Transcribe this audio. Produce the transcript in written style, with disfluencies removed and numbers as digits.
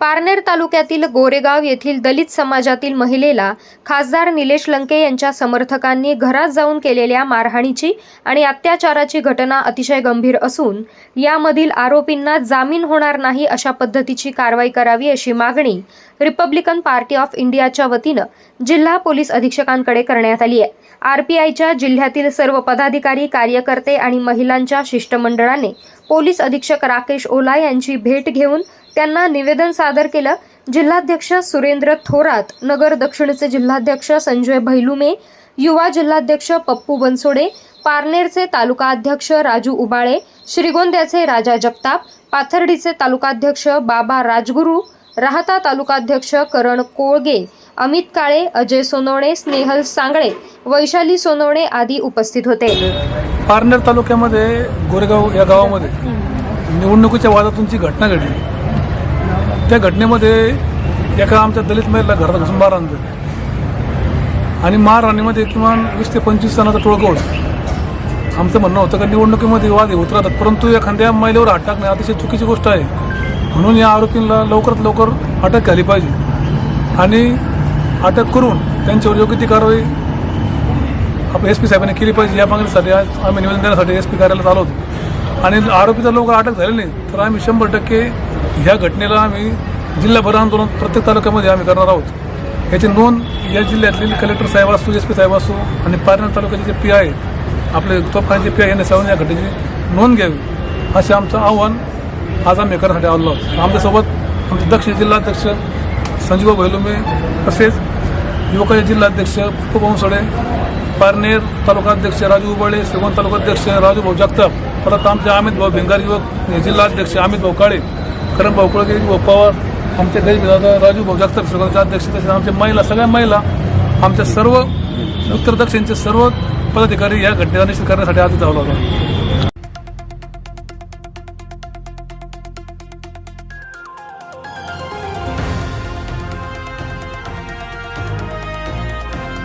पारनेर तालुक्यातील गोरेगाव येथील दलित समाजातील महिलेला खासदार निलेश लंके यांच्या समर्थकांनी घरात जाऊन केलेल्या मारहाणीची आणि अत्याचाराची घटना अतिशय गंभीर असून यामधील आरोपींना जामीन होणार नाही अशा पद्धतीची कारवाई करावी अशी मागणी रिपब्लिकन पार्टी ऑफ इंडियाच्या वतीनं जिल्हा पोलीस अधीक्षकांकडे करण्यात आली आहे। आरपीआयच्या जिल्ह्यातील सर्व पदाधिकारी, कार्यकर्ते आणि महिलांच्या शिष्टमंडळाने पोलीस अधीक्षक राकेश ओला यांची भेट घेऊन त्यांना निवेदन सादर केलं। जिल्हाध्यक्ष सुरेंद्र थोरात, नगर दक्षिणचे जिल्हाध्यक्ष संजय भैलुमे, युवा जिल्हाध्यक्ष पप्पू बनसोडे, पारनेरचे तालुका अध्यक्ष राजू उबाळे, श्रीगोंद्याचे राजा जगताप, पाथर्डीचे तालुकाध्यक्ष बाबा राजगुरू, राहता तालुकाध्यक्ष करण कोळगे, अमित काळे, अजय सोनवणे, स्नेहल सांगळे, वैशाली सोनवणे आदी उपस्थित होते। पारनेर तालुक्यामध्ये गोरेगाव या गावामध्ये निवडणुकीच्या वादातून जी घटना घडली, त्या घटनेमध्ये एका आमच्या दलित महिलेला घरात घुसून मारहाण झाली आणि मारहाणीमध्ये किमान 20 ते 25 जणांचा टोळका होता। आमचं म्हणणं होतं की निवडणुकीमध्ये वाद उतरतात, परंतु एखाद्या महिलेवर हात टाकणे अतिशय चुकीची गोष्ट आहे, म्हणून या आरोपींना लवकरात लवकर अटक झाली पाहिजे आणि अटक करून त्यांच्यावर योग्य ती कारवाई आपल्या SP साहेबांनी केली पाहिजे। या मागणीसाठी आज आम्ही निवेदन देण्यासाठी SP कार्यालयात आलो होतो आणि आरोपीचा लवकर अटक झाली नाही तर आम्ही 100% ह्या घटनेला आम्ही जिल्हाभर आंदोलन प्रत्येक तालुक्यामध्ये आम्ही करणार आहोत। याची नोंद या जिल्ह्यातील कलेक्टर साहेब असो, SP साहेब असो आणि पारनेर तालुक्याचे जे PI आपले तोफखान्याचे PI यांनी सर्वांनी या घटनेची नोंद घ्यावी असे आमचं आव्हान आज आम्ही करण्यासाठी आलो आहोत। आमच्यासोबत आमचे दक्षिण जिल्हाध्यक्ष संजीव भैलुमे, तसेच युवकाचे जिल्हाध्यक्ष पप्पू बनसोडे, पारनेर तालुकाध्यक्ष राजू उबाळे, श्रीगोंदा तालुकाध्यक्ष राजू भाऊ जगताप, परत आमचे अमित भाऊ भिंगार, युवक जिल्हाध्यक्ष अमित भाऊ काळे, करण भाऊ कोळगे, भाऊ पवार, आमचे गरीब दादा राजू भाऊ जगताप श्रीगोंदाचे अध्यक्ष, तसेच आमच्या महिला, सगळ्या महिला, आमच्या सर्व उत्तर दक्षिणचे सर्व पदाधिकारी या घटनेचा निषेध करण्यासाठी आज धावला होता।